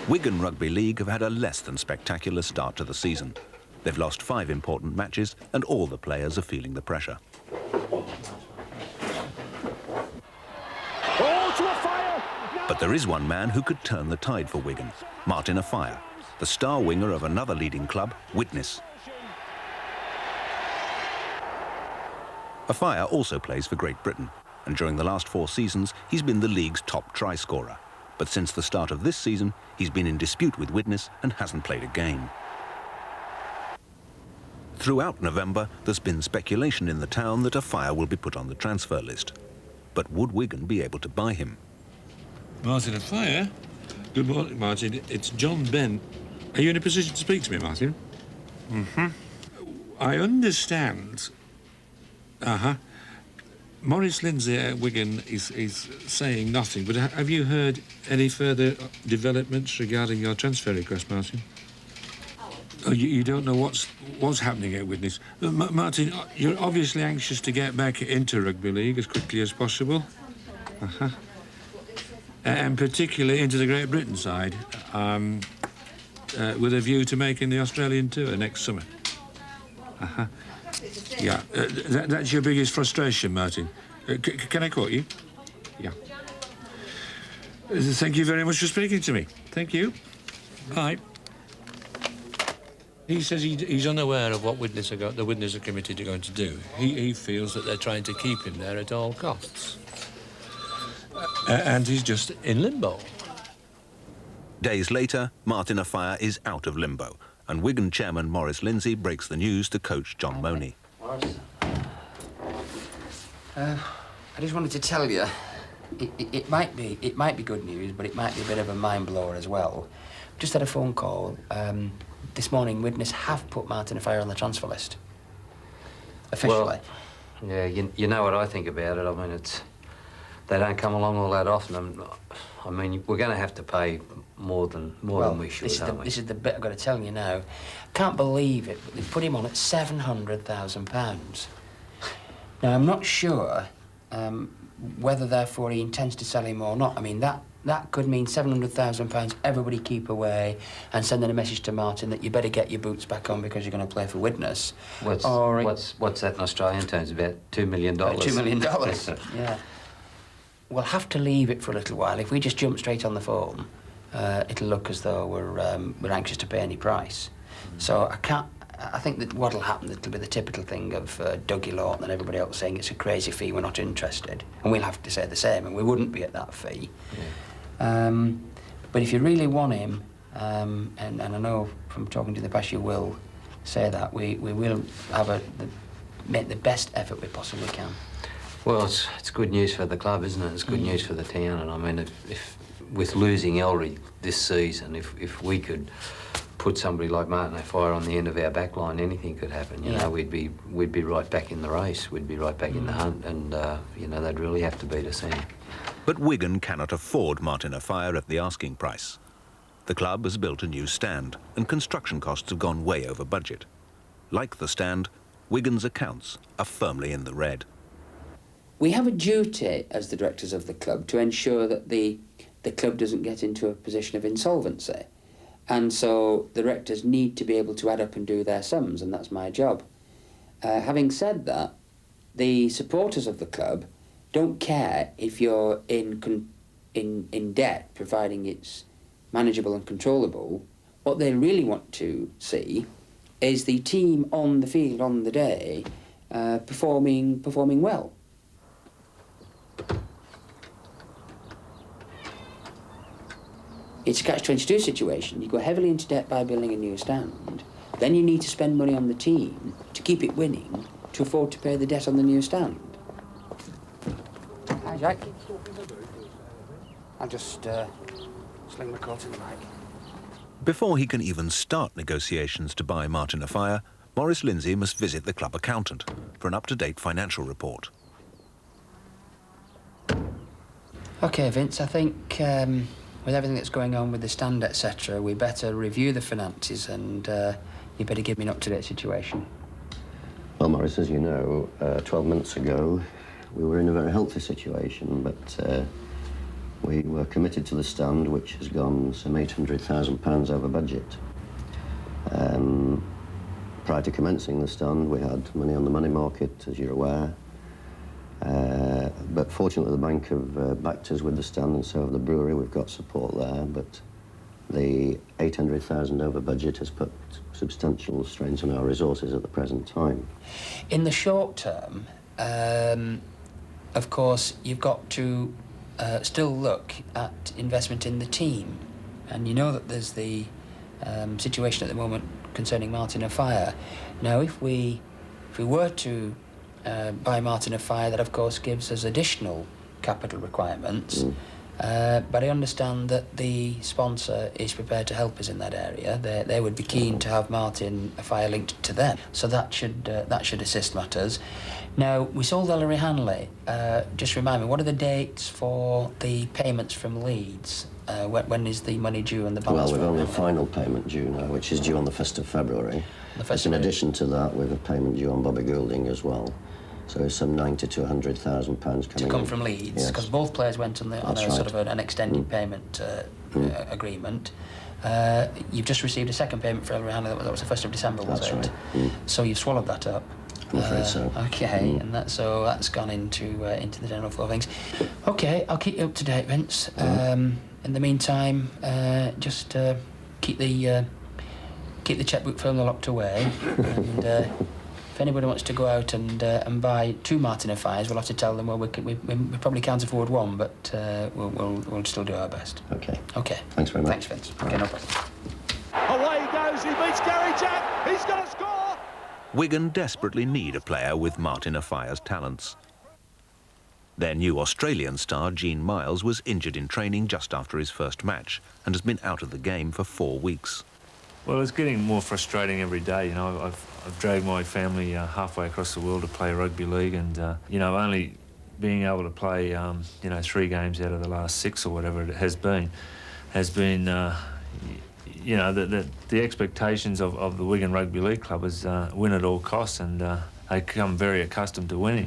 Wigan Rugby League have had a less than spectacular start to the season. They've lost 5 important matches and all the players are feeling the pressure. But there is one man who could turn the tide for Wigan, Martin Afire, the star winger of another leading club, Widnes. Afire also plays for Great Britain, and during the last 4 seasons he's been the league's top try scorer. But since the start of this season, he's been in dispute with Widnes and hasn't played a game. Throughout November, there's been speculation in the town that Afire will be put on the transfer list. But would Wigan be able to buy him? Martin Afire? Good morning, Martin. It's John Bent. Are you in a position to speak to me, Martin? Mm-hmm. I understand. Maurice Lindsay at Wigan is saying nothing, but have you heard any further developments regarding your transfer request, Martin? Oh, you don't know what's happening at Widnes. Martin, you're obviously anxious to get back into rugby league as quickly as possible. And particularly into the Great Britain side, with a view to making the Australian tour next summer. Yeah, that's your biggest frustration, Martin. Can I quote you? Yeah. Thank you very much for speaking to me. Thank you. Bye. He says he's unaware of what the Widnes are committed are going to do. He feels that they're trying to keep him there at all costs. And he's just in limbo. Days later, Martin Afire is out of limbo, and Wigan chairman Maurice Lindsay breaks the news to coach John Money. I just wanted to tell you, it might be good news, but it might be a bit of a mind blower as well. Just had a phone call. This morning, Widnes have put Martin Afire on the transfer list. Officially. Well, yeah, you know what I think about it. I mean, they don't come along all that often. I mean, we're going to have to pay more than we should, aren't we? This is the bit I've got to tell you now. Can't believe it, but they put him on at £700,000. Now, I'm not sure whether, therefore, he intends to sell him or not. I mean, that could mean £700,000 everybody keep away and sending a message to Martin that you better get your boots back on because you're going to play for Widnes. What's that in Australian terms? About $2 million? $2 million, yeah. We'll have to leave it for a little while. If we just jump straight on the phone, it'll look as though we're anxious to pay any price. So I think that what'll happen, it'll be the typical thing of Dougie Lawton and everybody else saying it's a crazy fee, we're not interested. And we'll have to say the same, and we wouldn't be at that fee. Yeah. But if you really want him, and I know from talking to you in the past you will say that, we will make the best effort we possibly can. Well, it's good news for the club, isn't it? It's good news for the town, and I mean, if with losing Ellery this season, if we could put somebody like Martin Afire on the end of our back line, anything could happen. You know, we'd be right back in the race. We'd be right back in the hunt, and you know, they'd really have to beat us in. But Wigan cannot afford Martin Afire at the asking price. The club has built a new stand, and construction costs have gone way over budget. Like the stand, Wigan's accounts are firmly in the red. We have a duty as the directors of the club to ensure that the club doesn't get into a position of insolvency. And so the directors need to be able to add up and do their sums, and that's my job. Having said that, the supporters of the club don't care if you're in debt, providing it's manageable and controllable. What they really want to see is the team on the field on the day performing well. It's a catch-22 situation. You go heavily into debt by building a new stand, then you need to spend money on the team to keep it winning to afford to pay the debt on the new stand. Hi, Jack. I'll just sling my coat in the mic. Before he can even start negotiations to buy Martin Afire, Maurice Lindsay must visit the club accountant for an up-to-date financial report. OK, Vince, I think with everything that's going on with the stand, etc., we better review the finances and you better give me an up-to-date situation. Well, Maurice, as you know, 12 months ago, we were in a very healthy situation, but We were committed to the stand, which has gone some £800,000 over budget. Prior to commencing the stand, we had money on the money market, as you're aware. But fortunately, the bank have backed us with the stand, and so have the brewery. We've got support there, but the 800,000 over budget has put substantial strains on our resources at the present time. In the short term, of course, you've got to still look at investment in the team. And you know that there's the situation at the moment concerning Martin O'Fire. Now, if we were to buy Martin O'Fire, that of course gives us additional capital requirements. But I understand that the sponsor is prepared to help us in that area. They would be keen to have Martin O'Fire linked to them, so that should assist matters. Now, we sold Ellery Hanley. Just remind me, what are the dates for the payments from Leeds? When is the money due and the balance? Well, we've only a final payment due now, which is due on the 1st of February. In addition to that, we have a payment due on Bobby Goulding as well. So some £90,000 to £100,000 coming to come from Leeds, because both players went on a sort of an extended payment agreement. You've just received a second payment for Ellery Hanley. That was the 1st of December, was it? That's right. So you've swallowed that up. I'm afraid so. Okay, and that's gone into the general flow of things. Okay, I'll keep you up to date, Vince. In the meantime, just keep the checkbook firmly locked away, and if anybody wants to go out and buy 2 Martin O'Fires, we'll have to tell them, well, we probably can't afford 1, but we'll still do our best. Okay. Okay. Thanks very much. Thanks, Vince. Okay, no problem. Away he goes, he beats Gary Jack, he's going to score! Wigan desperately need a player with Martin O'Fire's talents. Their new Australian star, Gene Miles, was injured in training just after his first match and has been out of the game for 4 weeks. Well, it's getting more frustrating every day. You know, I've dragged my family halfway across the world to play rugby league, and you know, only being able to play 3 games out of the last 6 or whatever it has been you know, the expectations of the Wigan Rugby League club is win at all costs, and they become very accustomed to winning.